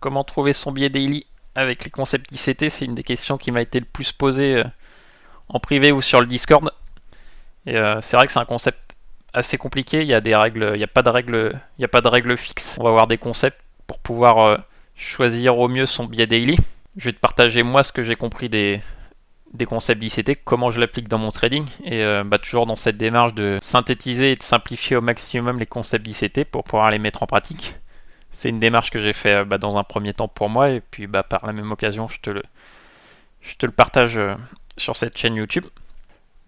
comment trouver son biais daily avec les concepts ICT, c'est une des questions qui m'a été le plus posée en privé ou sur le Discord. Et c'est vrai que c'est un concept assez compliqué, il y a des règles, il n'y a pas de règles fixes. On va avoir des concepts pour pouvoir choisir au mieux son biais daily. Je vais te partager moi ce que j'ai compris des concepts d'ICT, comment je l'applique dans mon trading, et toujours dans cette démarche de synthétiser et de simplifier au maximum les concepts d'ICT pour pouvoir les mettre en pratique. C'est une démarche que j'ai fait dans un premier temps pour moi, et puis par la même occasion je te le partage sur cette chaîne YouTube.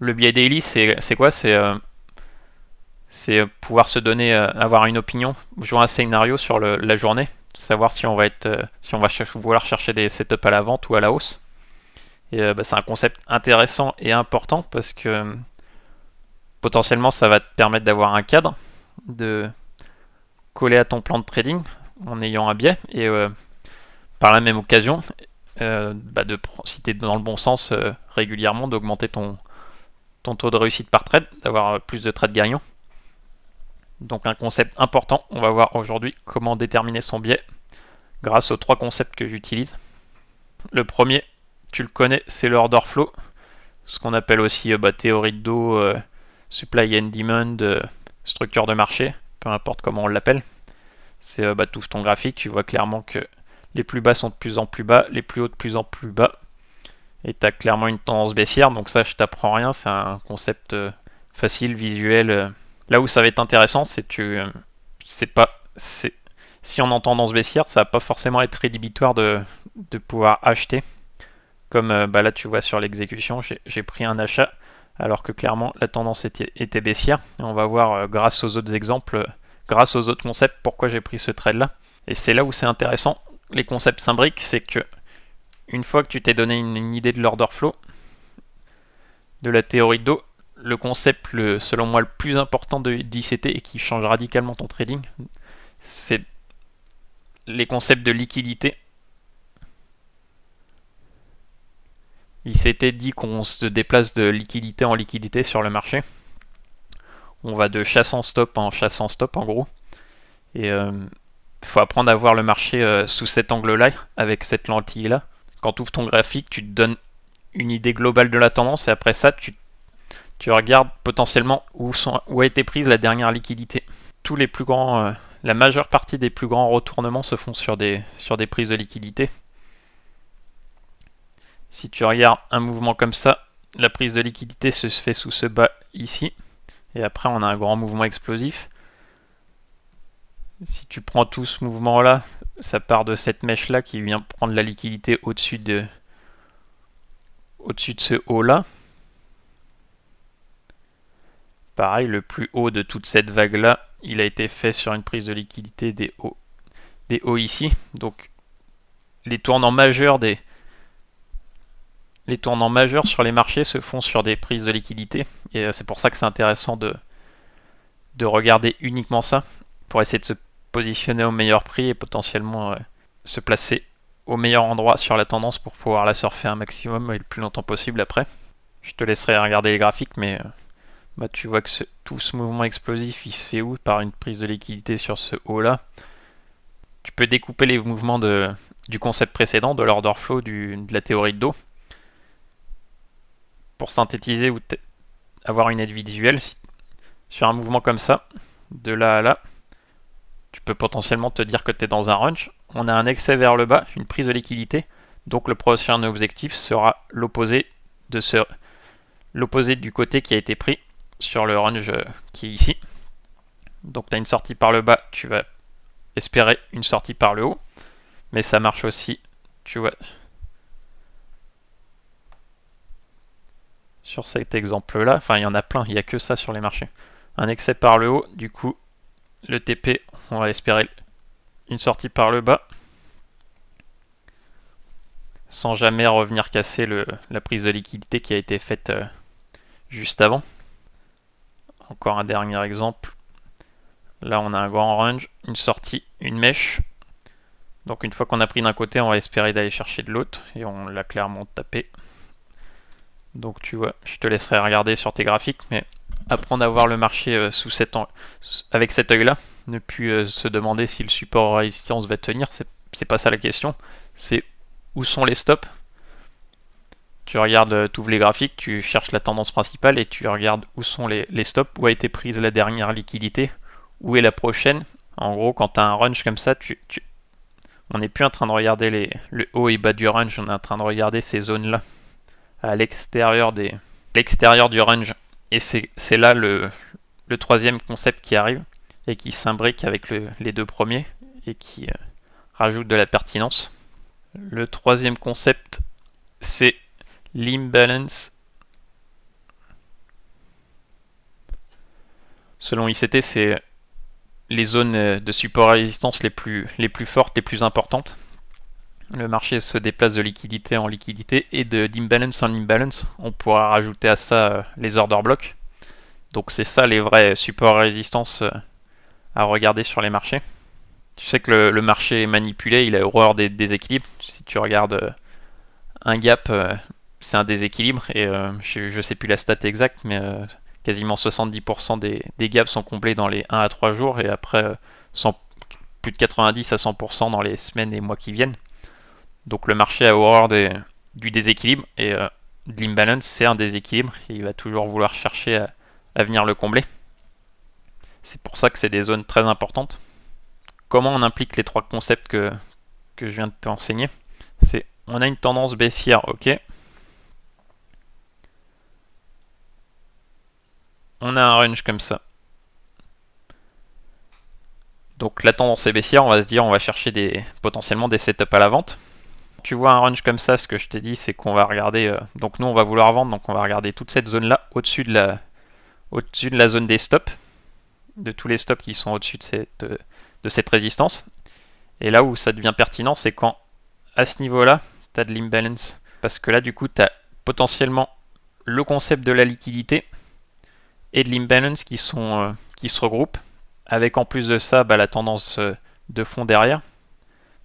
Le biais daily, c'est quoi? C'est pouvoir se donner, avoir une opinion, jouer un scénario sur la journée, savoir si on va vouloir chercher des setups à la vente ou à la hausse. Et c'est un concept intéressant et important parce que potentiellement ça va te permettre d'avoir un cadre, de coller à ton plan de trading en ayant un biais, et par la même occasion, si tu es dans le bon sens régulièrement, d'augmenter ton taux de réussite par trade, d'avoir plus de trades gagnants. Donc un concept important. On va voir aujourd'hui comment déterminer son biais grâce aux 3 concepts que j'utilise. Le premier, tu le connais, c'est le order flow, ce qu'on appelle aussi théorie de dos, supply and demand, structure de marché, peu importe comment on l'appelle. C'est tu ouvres ton graphique, tu vois clairement que les plus bas sont de plus en plus bas, les plus hauts de plus en plus bas, et tu as clairement une tendance baissière. Donc ça, je t'apprends rien, c'est un concept facile, visuel. Là où ça va être intéressant, c'est que si on est en tendance baissière, ça va pas forcément être rédhibitoire de pouvoir acheter. Comme là tu vois sur l'exécution, j'ai pris un achat alors que clairement la tendance était baissière. Et on va voir grâce aux autres exemples, grâce aux autres concepts, pourquoi j'ai pris ce trade là. Et c'est là où c'est intéressant, les concepts s'imbriquent, c'est que une fois que tu t'es donné une idée de l'order flow, de la théorie de dos, le concept selon moi le plus important d'ICT et qui change radicalement ton trading, c'est les concepts de liquidité. ICT dit qu'on se déplace de liquidité en liquidité sur le marché. On va de chasse en stop en gros. Et faut apprendre à voir le marché sous cet angle-là, avec cette lentille-là. Quand tu ouvres ton graphique, tu te donnes une idée globale de la tendance, et après ça, tu regardes potentiellement où a été prise la dernière liquidité. La majeure partie des plus grands retournements se font sur des prises de liquidité. Si tu regardes un mouvement comme ça, la prise de liquidité se fait sous ce bas ici, et après on a un grand mouvement explosif. Si tu prends tout ce mouvement là, ça part de cette mèche là qui vient prendre la liquidité au-dessus de ce haut là. Pareil, le plus haut de toute cette vague là, il a été fait sur une prise de liquidité des hauts ici. Donc les tournants majeurs sur les marchés se font sur des prises de liquidité, et c'est pour ça que c'est intéressant de regarder uniquement ça pour essayer de se positionner au meilleur prix et potentiellement se placer au meilleur endroit sur la tendance pour pouvoir la surfer un maximum et le plus longtemps possible après. Je te laisserai regarder les graphiques, mais tu vois que tout ce mouvement explosif il se fait où? Par une prise de liquidité sur ce haut là. Tu peux découper les mouvements du concept précédent, de l'order flow, de la théorie de dos, pour synthétiser ou avoir une aide visuelle. Sur un mouvement comme ça, de là à là, tu peux potentiellement te dire que tu es dans un range. On a un excès vers le bas, une prise de liquidité, donc le prochain objectif sera l'opposé du côté qui a été pris sur le range qui est ici. Donc tu as une sortie par le bas, tu vas espérer une sortie par le haut, mais ça marche aussi, tu vois, sur cet exemple là, enfin il y en a plein, il n'y a que ça sur les marchés. Un excès par le haut, du coup le TP, on va espérer une sortie par le bas, sans jamais revenir casser la prise de liquidité qui a été faite juste avant. Encore un dernier exemple. Là on a un grand range, une sortie, une mèche. Donc une fois qu'on a pris d'un côté, on va espérer d'aller chercher de l'autre, et on l'a clairement tapé. Donc tu vois, je te laisserai regarder sur tes graphiques, mais apprendre à voir le marché avec cet œil là, ne plus se demander si le support résistance va tenir, c'est pas ça la question. C'est où sont les stops. Tu regardes, tu ouvres les graphiques, tu cherches la tendance principale et tu regardes où sont les stops, où a été prise la dernière liquidité, où est la prochaine. En gros, quand tu as un range comme ça, on n'est plus en train de regarder le haut et bas du range, on est en train de regarder ces zones-là à l'extérieur du range. Et c'est là le troisième concept qui arrive et qui s'imbrique avec les deux premiers et qui rajoute de la pertinence. Le troisième concept, c'est l'imbalance. Selon ICT, c'est les zones de support et résistance les plus fortes, les plus importantes. Le marché se déplace de liquidité en liquidité et d'imbalance en imbalance. On pourra rajouter à ça les order blocks. Donc c'est ça les vrais supports et résistances à regarder sur les marchés. Tu sais que le marché est manipulé, il a horreur des déséquilibres. Si tu regardes un gap, c'est un déséquilibre. Et je sais plus la stat exacte, mais quasiment 70% des gaps sont comblés dans les 1 à 3 jours. Et après, plus de 90 à 100% dans les semaines et mois qui viennent. Donc le marché a horreur du déséquilibre. Et de l'imbalance, c'est un déséquilibre. Et il va toujours vouloir chercher à venir le combler. C'est pour ça que c'est des zones très importantes. Comment on implique les trois concepts que je viens de t'enseigner? C'est, on a une tendance baissière, ok. On a un range comme ça. Donc la tendance est baissière, on va se dire, on va chercher potentiellement des setups à la vente. Tu vois un range comme ça, ce que je t'ai dit, c'est qu'on va regarder, donc nous on va vouloir vendre, donc on va regarder toute cette zone-là, au-dessus de la zone des stops, de tous les stops qui sont au-dessus de cette résistance. Et là où ça devient pertinent, c'est quand, à ce niveau-là, tu as de l'imbalance. Parce que là, du coup, tu as potentiellement le concept de la liquidité et de l'imbalance qui se regroupent, avec en plus de ça la tendance de fond derrière.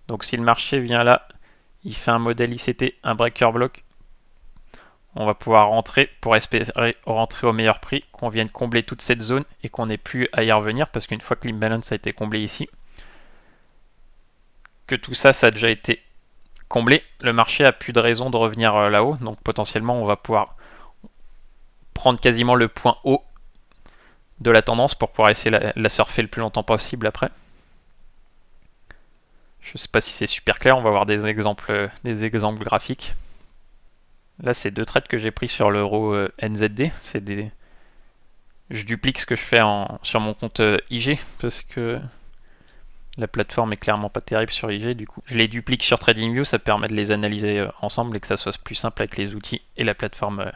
Donc si le marché vient là, il fait un modèle ICT, un breaker block, on va pouvoir rentrer pour espérer rentrer au meilleur prix, qu'on vienne combler toute cette zone et qu'on n'ait plus à y revenir, parce qu'une fois que l'imbalance a été comblé ici, que tout ça, ça a déjà été comblé, le marché a plus de raison de revenir là-haut, donc potentiellement on va pouvoir prendre quasiment le point haut de la tendance pour pouvoir essayer la surfer le plus longtemps possible après. Je ne sais pas si c'est super clair, on va voir des exemples graphiques. Là, c'est deux trades que j'ai pris sur l'euro NZD. Je duplique ce que je fais sur mon compte IG parce que la plateforme est clairement pas terrible sur IG. Du coup, je les duplique sur TradingView, ça permet de les analyser ensemble et que ça soit plus simple avec les outils et la plateforme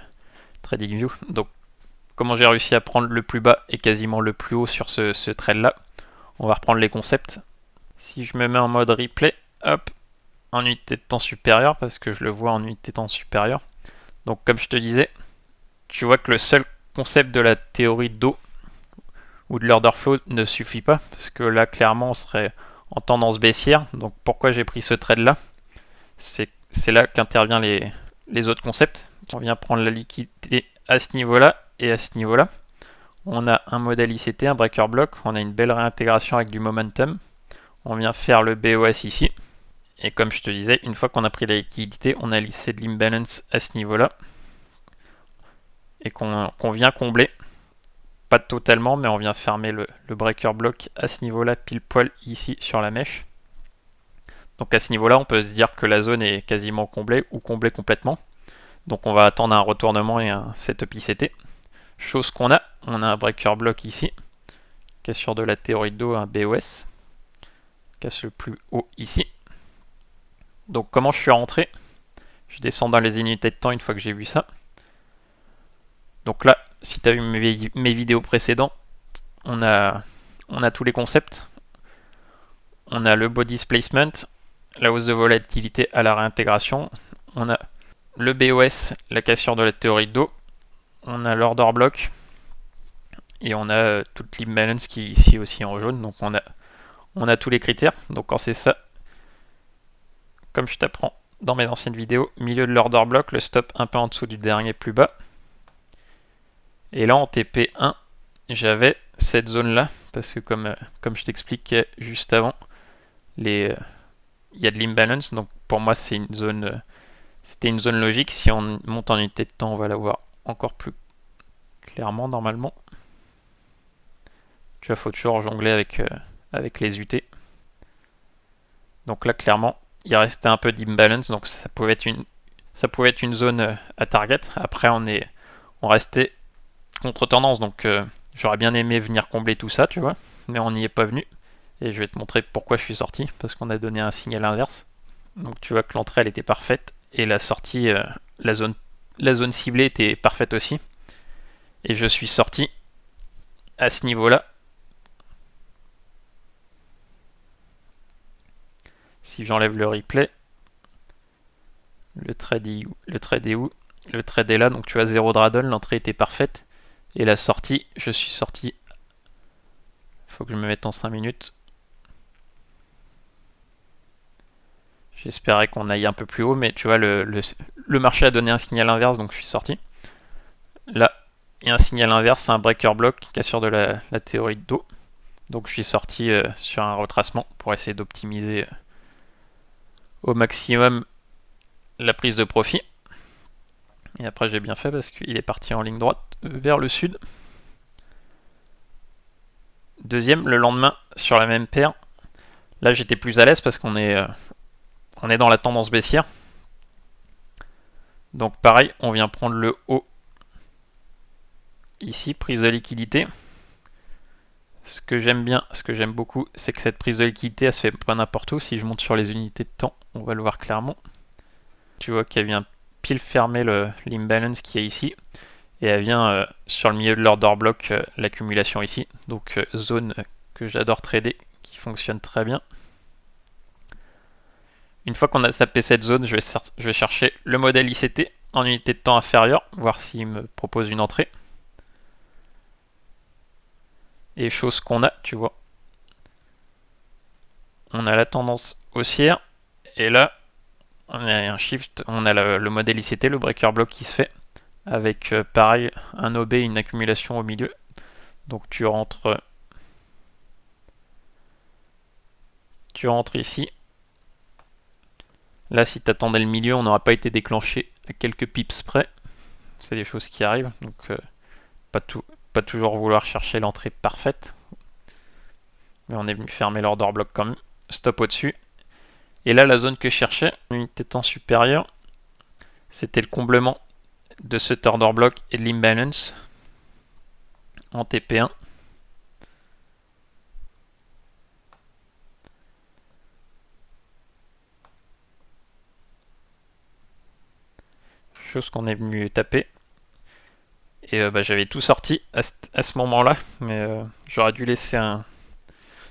TradingView. Donc, comment j'ai réussi à prendre le plus bas et quasiment le plus haut sur ce trade-là? On va reprendre les concepts. Si je me mets en mode replay, hop, en unité de temps supérieure, parce que je le vois en unité de temps supérieure. Donc comme je te disais, tu vois que le seul concept de la théorie d'eau ou de l'order flow ne suffit pas, parce que là clairement on serait en tendance baissière. Donc pourquoi j'ai pris ce trade là? C'est là qu'interviennent les autres concepts. On vient prendre la liquidité à ce niveau-là et à ce niveau-là. On a un modèle ICT, un breaker block, on a une belle réintégration avec du momentum. On vient faire le BOS ici. Et comme je te disais, une fois qu'on a pris la liquidité, on a lissé de l'imbalance à ce niveau-là. Et qu'on vient combler. Pas totalement, mais on vient fermer le breaker block à ce niveau-là, pile poil ici sur la mèche. Donc à ce niveau-là, on peut se dire que la zone est quasiment comblée ou comblée complètement. Donc on va attendre un retournement et un setup ICT. Chose qu'on a, on a un breaker block ici. Casse sur de la théorie d'eau, un BOS. Casse le plus haut ici. Donc comment je suis rentré? Je descends dans les unités de temps une fois que j'ai vu ça. Donc là, si tu as vu mes vidéos précédentes, on a tous les concepts. On a le body displacement, la hausse de volatilité à la réintégration. On a le BOS, la cassure de la théorie d'eau. On a l'order block. Et on a toute l'imbalance qui est ici aussi en jaune. Donc on a tous les critères. Donc quand c'est ça, comme je t'apprends dans mes anciennes vidéos, milieu de l'order block, le stop un peu en dessous du dernier plus bas. Et là en TP1, j'avais cette zone là, parce que comme je t'expliquais juste avant, il y a de l'imbalance, donc pour moi c'est une zone, c'était une zone logique. Si on monte en unité de temps, on va la voir encore plus clairement normalement. Tu vois, faut toujours jongler avec les UT. Donc là, clairement, il restait un peu d'imbalance, donc ça pouvait être une zone à target. Après, on restait contre tendance, donc j'aurais bien aimé venir combler tout ça, tu vois, mais on n'y est pas venu. Et je vais te montrer pourquoi je suis sorti, parce qu'on a donné un signal inverse. Donc tu vois que l'entrée elle était parfaite, et la sortie, la zone ciblée était parfaite aussi. Et je suis sorti à ce niveau-là. Si j'enlève le replay, le trade est où? Le trade est là, donc tu vois 0 draddle, l'entrée était parfaite. Et la sortie, je suis sorti. Faut que je me mette en 5 minutes. J'espérais qu'on aille un peu plus haut, mais tu vois, le marché a donné un signal inverse, donc je suis sorti. Là, il y a un signal inverse, c'est un breaker block qui assure de la théorie de dos. Donc je suis sorti sur un retracement pour essayer d'optimiser au maximum la prise de profit. Et après j'ai bien fait parce qu'il est parti en ligne droite vers le sud. Deuxième, le lendemain sur la même paire. Là j'étais plus à l'aise parce qu'on est dans la tendance baissière. Donc pareil, on vient prendre le haut ici, prise de liquidité. Ce que j'aime bien, ce que j'aime beaucoup, c'est que cette prise de liquidité, elle se fait pas n'importe où. Si je monte sur les unités de temps, on va le voir clairement. Tu vois qu'elle vient pile fermer l'imbalance qui est ici. Et elle vient sur le milieu de l'order block, l'accumulation ici. Donc zone que j'adore trader, qui fonctionne très bien. Une fois qu'on a tapé cette zone, je vais chercher le modèle ICT en unité de temps inférieure, voir s'il me propose une entrée. Et chose qu'on a, tu vois. On a la tendance haussière. Et là, on a un shift, on a le modèle ICT, le breaker block qui se fait. Avec pareil, un OB et une accumulation au milieu. Donc tu rentres ici. Là, si tu attendais le milieu, on n'aurait pas été déclenché à quelques pips près. C'est des choses qui arrivent. Donc pas toujours vouloir chercher l'entrée parfaite. Mais on est venu fermer l'order block quand même. Stop au-dessus. Et là, la zone que je cherchais, unité de temps supérieure, c'était le comblement de cet order block et de l'imbalance en TP1. Chose qu'on est venu taper. Et j'avais tout sorti à ce moment-là, mais j'aurais dû laisser un...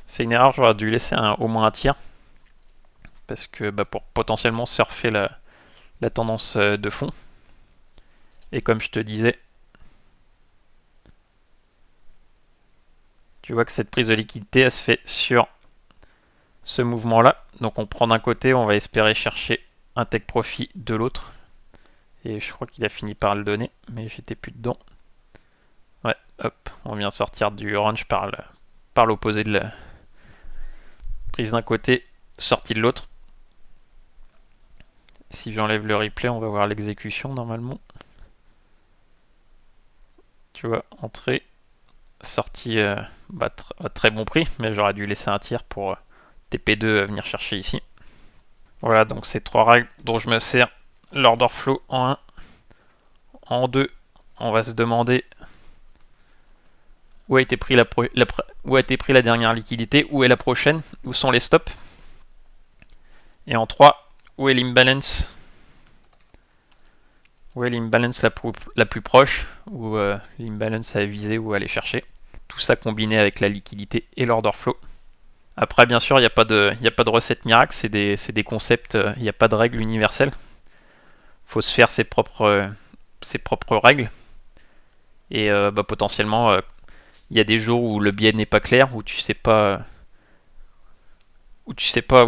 C'est une erreur, j'aurais dû laisser au moins un tiers. Parce que pour potentiellement surfer la tendance de fond. Et comme je te disais, tu vois que cette prise de liquidité, elle se fait sur ce mouvement-là. Donc on prend d'un côté, on va espérer chercher un take profit de l'autre. Et je crois qu'il a fini par le donner, mais j'étais plus dedans. Ouais, hop, on vient sortir du orange par l'opposé de la prise d'un côté, sortie de l'autre. Si j'enlève le replay, on va voir l'exécution normalement. Tu vois, entrée, sortie, très bon prix, mais j'aurais dû laisser un tiers pour TP2 venir chercher ici. Voilà, donc ces trois règles dont je me sers. L'order flow en 1. En 2, on va se demander où a été pris la dernière liquidité, où est la prochaine, où sont les stops. Et en 3, où est l'imbalance? Où est l'imbalance la plus proche, où l'imbalance à viser ou aller chercher. Tout ça combiné avec la liquidité et l'order flow. Après, bien sûr, il n'y a pas de recette miracle, c'est des concepts, il n'y a pas de règle universelle. Il faut se faire ses propres règles. Et potentiellement, il y a des jours où le biais n'est pas clair, où tu sais pas, où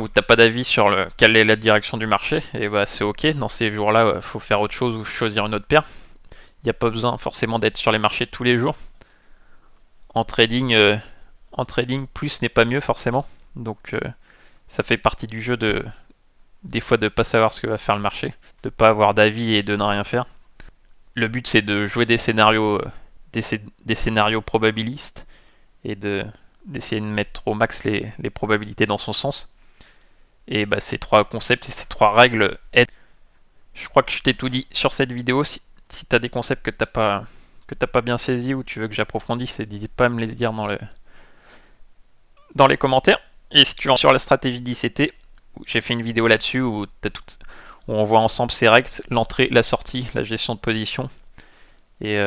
t'as pas d'avis sur quelle est la direction du marché. Et c'est ok. Dans ces jours-là, faut faire autre chose ou choisir une autre paire. Il n'y a pas besoin forcément d'être sur les marchés tous les jours. En trading, plus n'est pas mieux forcément. Donc ça fait partie du jeu de des fois de pas savoir ce que va faire le marché, de pas avoir d'avis et de ne rien faire. Le but c'est de jouer des scénarios, des scénarios probabilistes et d'essayer de mettre au max les probabilités dans son sens. Et bah, ces trois concepts et ces trois règles aident. Je crois que je t'ai tout dit sur cette vidéo. Si tu as des concepts que t'as pas bien saisi ou tu veux que j'approfondisse, n'hésite pas à me les dire dans les commentaires. Et si tu veux sur la stratégie d'ICT, j'ai fait une vidéo là-dessus où on voit ensemble ces règles, l'entrée, la sortie, la gestion de position. Et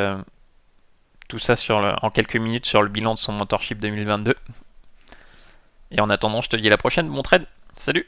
tout ça en quelques minutes sur le bilan de son mentorship 2022. Et en attendant, je te dis à la prochaine, bon trade. Salut!